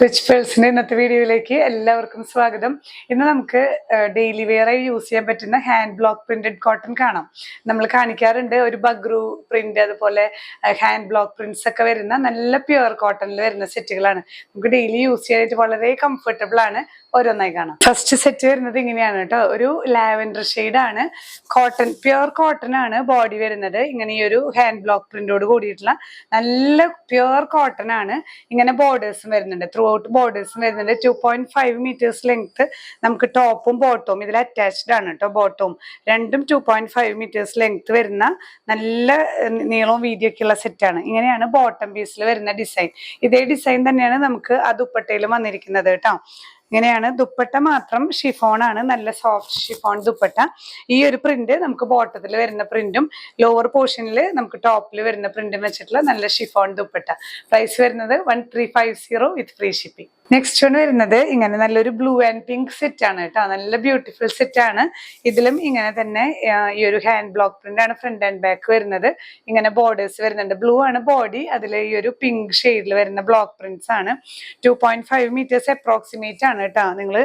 Rich പേഴ്സിന്റെ ഇന്നത്തെ വീഡിയോയിലേക്ക് എല്ലാവർക്കും സ്വാഗതം. ഇന്ന് നമുക്ക് ഡെയിലി വെയർ ആയി യൂസ് ചെയ്യാൻ പറ്റുന്ന ഹാൻഡ് ബ്ലോക്ക് പ്രിന്റഡ് കോട്ടൺ കാണാം. നമ്മൾ കാണിക്കാറുണ്ട് ഒരു ബഗ്രു പ്രിന്റ്, അതുപോലെ ഹാൻഡ് ബ്ലോക്ക് പ്രിന്റ്സ് ഒക്കെ വരുന്ന നല്ല പ്യുവർ കോട്ടണിൽ വരുന്ന സെറ്റുകളാണ്. നമുക്ക് ഡെയിലി യൂസ് ചെയ്യാനായിട്ട് വളരെ കംഫർട്ടബിൾ ആണ്. ഓരോന്നായി കാണാം. ഫസ്റ്റ് സെറ്റ് വരുന്നത് ഇങ്ങനെയാണ് കേട്ടോ. ഒരു ലാവൻഡർ ഷെയ്ഡ് ആണ്, കോട്ടൺ, പ്യുവർ കോട്ടൺ ആണ് ബോഡി വരുന്നത്. ഇങ്ങനെ ഈ ഒരു ഹാൻഡ് ബ്ലോക്ക് പ്രിന്റോട് കൂടിയിട്ടുള്ള നല്ല പ്യുവർ കോട്ടൺ ആണ്. ഇങ്ങനെ ബോർഡേഴ്സും വരുന്നുണ്ട്, ത്രൂ ഔട്ട് ബോർഡേഴ്സും വരുന്നുണ്ട്. 2.5 മീറ്റേഴ്സ് ലെങ്ത് നമുക്ക് ടോപ്പും ബോട്ടവും ഇതിൽ അറ്റാച്ച്ഡ് ആണ് കേട്ടോ. ബോട്ടവും രണ്ടും 2.5 മീറ്റേഴ്സ് ലെങ്ത് വരുന്ന നല്ല നീളവും വീതിയൊക്കെ ഉള്ള സെറ്റാണ്. ഇങ്ങനെയാണ് ബോട്ടം പീസിൽ വരുന്ന ഡിസൈൻ. ഇതേ ഡിസൈൻ തന്നെയാണ് നമുക്ക് ആ ദുപ്പട്ടയിലും വന്നിരിക്കുന്നത് കേട്ടോ. ഇങ്ങനെയാണ് ദുപ്പട്ട, മാത്രം ഷിഫോൺ ആണ്, നല്ല സോഫ്റ്റ് ഷിഫോൺ ദുപ്പട്ട. ഈ ഒരു പ്രിന്റ് നമുക്ക് ബോട്ടത്തിൽ വരുന്ന പ്രിന്റും ലോവർ പോർഷനിൽ നമുക്ക് ടോപ്പിൽ വരുന്ന പ്രിന്റും വെച്ചിട്ടുള്ള നല്ല ഷിഫോൺ ദുപ്പട്ട. പ്രൈസ് വരുന്നത് 1350 വിത്ത് ഫ്രീ ഷിപ്പിംഗ്. നെക്സ്റ്റ് വൺ വരുന്നത് ഇങ്ങനെ നല്ലൊരു ബ്ലൂ ആൻഡ് പിങ്ക് സെറ്റ് ആണ് കേട്ടോ. നല്ല ബ്യൂട്ടിഫുൾ സെറ്റ് ആണ്. ഇതിലും ഇങ്ങനെ തന്നെ ഈ ഒരു ഹാൻഡ് ബ്ലോക്ക് പ്രിന്റ് ആണ് ഫ്രണ്ട് ആൻഡ് ബാക്ക് വരുന്നത്. ഇങ്ങനെ ബോർഡേഴ്സ് വരുന്നുണ്ട്. ബ്ലൂ ആണ് ബോഡി, അതിൽ ഈ ഒരു പിങ്ക് ഷെയ്ഡിൽ വരുന്ന ബ്ലോക്ക് പ്രിന്റ്സ് ആണ്. 2.5 മീറ്റേഴ്സ് അപ്രോക്സിമേറ്റ് ആണ് കേട്ടോ. നിങ്ങൾ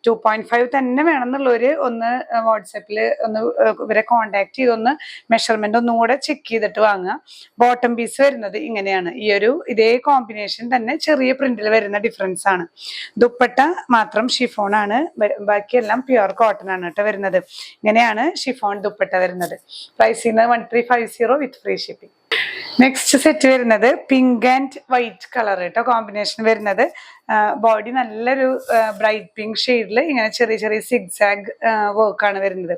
2.5 തന്നെ വേണമെന്നുള്ളവര് ഒന്ന് വാട്സാപ്പിൽ ഒന്ന് ഇവരെ കോണ്ടാക്ട് ചെയ്തൊന്ന് മെഷർമെന്റ് ഒന്നും കൂടെ ചെക്ക് ചെയ്തിട്ട് വാങ്ങുക. ബോട്ടം പീസ് വരുന്നത് ഇങ്ങനെയാണ്. ഈ ഒരു ഇതേ കോമ്പിനേഷൻ തന്നെ ചെറിയ പ്രിന്റിൽ വരുന്ന ഡിഫറൻസ് ആണ്. ദുപ്പട്ട മാത്രം ഷിഫോൺ ആണ്, ബാക്കിയെല്ലാം പ്യുവർ കോട്ടൺ ആണ് കേട്ടോ വരുന്നത്. ഇങ്ങനെയാണ് ഷിഫോൺ ദുപ്പട്ട വരുന്നത്. പ്രൈസ് ചെയ്യുന്നത് 1350 വിത്ത് ഫ്രീ ഷിപ്പിംഗ്. നെക്സ്റ്റ് സെറ്റ് വരുന്നത് പിങ്ക് ആൻഡ് വൈറ്റ് കളർ കേട്ടോ കോമ്പിനേഷൻ വരുന്നത്. ബോഡി നല്ലൊരു ബ്രൈറ്റ് പിങ്ക് ഷെയ്ഡിൽ ഇങ്ങനെ ചെറിയ ചെറിയ സിഗ്സാഗ് വർക്കാണ് വരുന്നത്.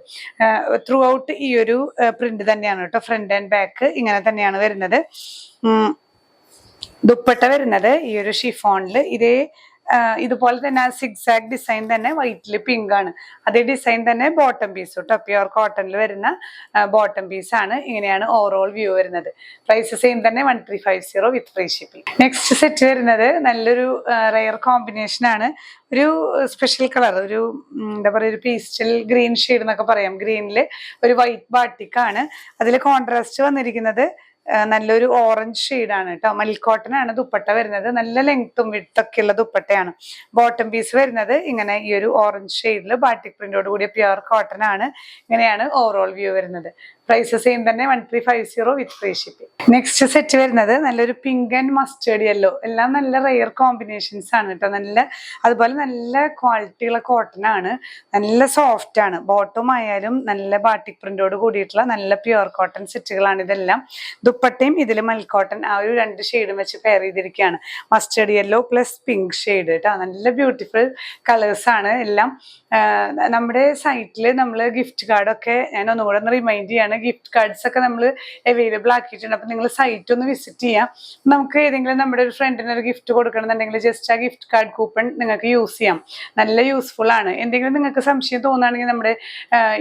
ത്രൂ ഔട്ട് ഈ ഒരു പ്രിന്റ് തന്നെയാണ് കേട്ടോ. ഫ്രണ്ട് ആൻഡ് ബാക്ക് ഇങ്ങനെ തന്നെയാണ് വരുന്നത്. ദുപ്പട്ട വരുന്നത് ഈ ഒരു ഷിഫോണിൽ ഇതുപോലെ തന്നെ സിഗ്സാഗ് ഡിസൈൻ തന്നെ വൈറ്റിൽ പിങ്ക് ആണ്. അതേ ഡിസൈൻ തന്നെ ബോട്ടം പീസ് കേട്ടോ. പ്യുവർ കോട്ടണിൽ വരുന്ന ബോട്ടം പീസ് ആണ്. ഇങ്ങനെയാണ് ഓവറോൾ വ്യൂ വരുന്നത്. പ്രൈസ് സെയിം തന്നെ 1350 വിത്ത് ഫ്രീ ഷിപ്പിംഗ്. നെക്സ്റ്റ് സെറ്റ് വരുന്നത് നല്ലൊരു റെയർ കോമ്പിനേഷൻ ആണ്. ഒരു സ്പെഷ്യൽ കളർ, ഒരു എന്താ പറയുക, ഒരു പീസ്റ്റൽ ഗ്രീൻ ഷെയ്ഡ് എന്നൊക്കെ പറയാം. ഗ്രീനിൽ ഒരു വൈറ്റ് ബാട്ടിക്കാണ്. അതിൽ കോൺട്രാസ്റ്റ് വന്നിരിക്കുന്നത് നല്ലൊരു ഓറഞ്ച് ഷെയ്ഡാണ് കേട്ടോ. മൽക്കോട്ടൺ ആണ് ദുപ്പട്ട വരുന്നത്. നല്ല ലെങ്ത്തും വിഡ്ത്തൊക്കെ ഉള്ള ദുപ്പട്ടയാണ്. ബോട്ടം പീസ് വരുന്നത് ഇങ്ങനെ ഈ ഒരു ഓറഞ്ച് ഷെയ്ഡിൽ ബാട്ടിക് പ്രിന്റോട് കൂടിയ പ്യുവർ കോട്ടൺ ആണ്. ഇങ്ങനെയാണ് ഓവറോൾ വ്യൂ വരുന്നത്. പ്രൈസ് സെയിം തന്നെ 1350 വിത്ത് ഫ്രീ ഷിപ്പിംഗ്. നെക്സ്റ്റ് സെറ്റ് വരുന്നത് നല്ലൊരു പിങ്ക് ആൻഡ് മസ്റ്റേർഡ് യെല്ലോ. എല്ലാം നല്ല റെയർ കോമ്പിനേഷൻസ് ആണ് കേട്ടോ. അതുപോലെ നല്ല ക്വാളിറ്റിയുള്ള കോട്ടൺ ആണ്. നല്ല സോഫ്റ്റ് ആണ്. ബോട്ടം ആയാലും നല്ല ബാട്ടിക് പ്രിന്റോട് കൂടിയിട്ടുള്ള നല്ല പ്യുവർ കോട്ടൺ സെറ്റുകളാണ് ഇതെല്ലാം. ദുപ്പട്ടയും ഇതിൽ മൽക്കോട്ടൺ ആ ഒരു രണ്ട് ഷെയ്ഡും വെച്ച് പെയർ ചെയ്തിരിക്കുകയാണ്. Mustard yellow plus pink shade കേട്ടോ. നല്ല ബ്യൂട്ടിഫുൾ കളേഴ്സ് ആണ് എല്ലാം. നമ്മുടെ സൈറ്റിൽ നമ്മൾ ഗിഫ്റ്റ് കാർഡൊക്കെ ഞാൻ ഒന്നുകൂടെ ഒന്ന് റിമൈൻഡ് ചെയ്യാണ്. ഗിഫ്റ്റ് കാർഡ്സ് ഒക്കെ നമ്മൾ അവൈലബിൾ ആക്കിയിട്ടുണ്ട്. അപ്പൊ നിങ്ങൾ സൈറ്റ് ഒന്ന് വിസിറ്റ് ചെയ്യാം. നമുക്ക് ഏതെങ്കിലും നമ്മുടെ ഒരു ഫ്രണ്ടിന് ഒരു ഗിഫ്റ്റ് കൊടുക്കണമെന്നുണ്ടെങ്കിൽ ജസ്റ്റ് ആ ഗിഫ്റ്റ് കാർഡ് കൂപ്പൺ നിങ്ങൾക്ക് യൂസ് ചെയ്യാം. നല്ല യൂസ്ഫുൾ ആണ്. എന്തെങ്കിലും നിങ്ങൾക്ക് സംശയം തോന്നുകയാണെങ്കിൽ നമ്മുടെ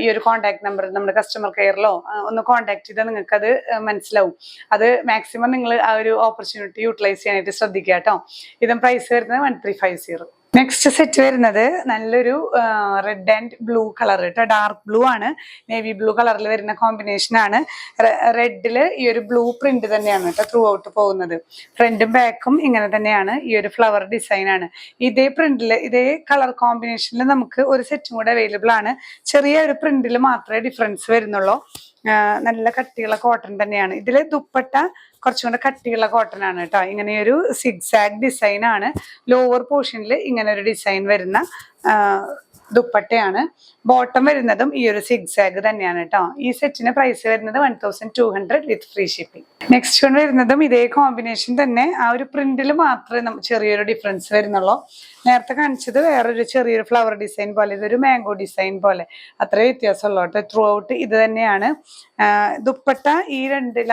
ഈ ഒരു കോൺടാക്ട് നമ്പർ നമ്മുടെ കസ്റ്റമർ കെയറിലോ ഒന്ന് കോൺടാക്ട് ചെയ്താൽ നിങ്ങൾക്ക് അത് മനസ്സിലാവും. അത് മാക്സിമം നിങ്ങൾ ആ ഒരു ഓപ്പർച്യൂണിറ്റി യൂട്ടിലൈസ് ചെയ്യാനായിട്ട് ശ്രദ്ധിക്കുക കേട്ടോ. ഇതും പ്രൈസ് വരുന്നത് 1350. നെക്സ്റ്റ് സെറ്റ് വരുന്നത് നല്ലൊരു റെഡ് ആൻഡ് ബ്ലൂ കളർ കേട്ടോ. ഡാർക്ക് ബ്ലൂ ആണ്, നേവി ബ്ലൂ കളറിൽ വരുന്ന കോമ്പിനേഷൻ ആണ്. റെഡില് ഈ ഒരു ബ്ലൂ പ്രിന്റ് തന്നെയാണ് കേട്ടോ ത്രൂ ഔട്ട് പോകുന്നത്. ഫ്രണ്ടും ബാക്കും ഇങ്ങനെ തന്നെയാണ്. ഈ ഒരു ഫ്ലവർ ഡിസൈൻ ആണ്. ഇതേ പ്രിന്റില് ഇതേ കളർ കോമ്പിനേഷനിൽ നമുക്ക് ഒരു സെറ്റും കൂടെ അവൈലബിൾ ആണ്. ചെറിയ ഒരു പ്രിന്റിൽ മാത്രമേ ഡിഫറൻസ് വരുന്നുള്ളൂ. നല്ല കട്ടിയുള്ള കോട്ടൺ തന്നെയാണ്. ഇതില് ദുപ്പട്ട കുറച്ചും കൂടെ കട്ടിയുള്ള കോട്ടൺ ആണ് കേട്ടോ. ഇങ്ങനെ ഒരു സിഗ്സാഗ് ഡിസൈൻ ആണ്. ലോവർ പോർഷനിൽ ഇങ്ങനെ ഒരു ഡിസൈൻ വരുന്ന ദുപ്പട്ടയാണ്. ബോട്ടം വരുന്നതും ഈ ഒരു സിഗ്സാഗ് തന്നെയാണ് കേട്ടോ. ഈ സെറ്റിന് പ്രൈസ് വരുന്നത് 1200 വിത്ത് ഫ്രീ ഷിപ്പിംഗ്. നെക്സ്റ്റ് വൺ വരുന്നതും ഇതേ കോമ്പിനേഷൻ തന്നെ. ആ ഒരു പ്രിന്റിൽ മാത്രമേ ചെറിയൊരു ഡിഫറൻസ് വരുന്നുള്ളൂ. നേരത്തെ കാണിച്ചത് വേറൊരു ചെറിയൊരു ഫ്ലവർ ഡിസൈൻ പോലെ, ഇതൊരു മാംഗോ ഡിസൈൻ പോലെ, അത്രേ വ്യത്യാസമുള്ളൂ കേട്ടോ. ത്രൂ ഔട്ട് ഇത് തന്നെയാണ്. ദുപ്പട്ട ഈ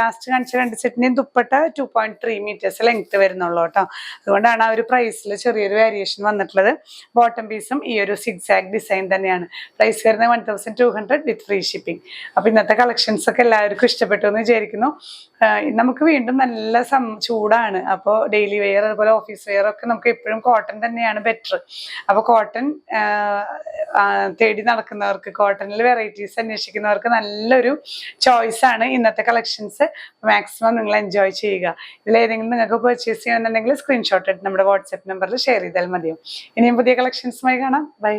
ലാസ്റ്റ് കാണിച്ച രണ്ട് സെറ്റിന്റെയും ദുപ്പട്ട 2.3 മീറ്റേഴ്സ് ലെങ്ത് വരുന്നുള്ളൂ കേട്ടോ. അതുകൊണ്ടാണ് ആ ഒരു പ്രൈസിൽ ചെറിയൊരു വേരിയേഷൻ വന്നിട്ടുള്ളത്. ബോട്ടം പീസും ഈ ഒരു സിഗ്സാഗ് സിക്സാക് ഡിസൈൻ തന്നെയാണ്. പ്രൈസ് വരുന്നത് 1200 വിത്ത് ഫ്രീ ഷിപ്പിംഗ്. അപ്പോൾ ഇന്നത്തെ കളക്ഷൻസ് ഒക്കെ എല്ലാവർക്കും ഇഷ്ടപ്പെട്ടു എന്ന് വിചാരിക്കുന്നു. നമുക്ക് വീണ്ടും നല്ല ചൂടാണ്. അപ്പോൾ ഡെയിലി വെയർ അതുപോലെ ഓഫീസ് വെയർ ഒക്കെ നമുക്ക് എപ്പോഴും കോട്ടൺ തന്നെയാണ് ബെറ്റർ. അപ്പോൾ കോട്ടൺ തേടി നടക്കുന്നവർക്ക്, കോട്ടണിൽ വെറൈറ്റീസ് അന്വേഷിക്കുന്നവർക്ക് നല്ലൊരു ചോയ്സ് ആണ് ഇന്നത്തെ കളക്ഷൻസ്. മാക്സിമം നിങ്ങൾ എൻജോയ് ചെയ്യുക. ഇതിലേതെങ്കിലും നിങ്ങൾക്ക് പർച്ചേസ് ചെയ്യണമെന്നുണ്ടെങ്കിൽ സ്ക്രീൻഷോട്ട് എടുത്ത് നമ്മുടെ വാട്സ്ആപ്പ് നമ്പറിൽ ഷെയർ ചെയ്താൽ മതിയോ. ഇനിയും പുതിയ കളക്ഷൻസുമായി കാണാം. ബൈ.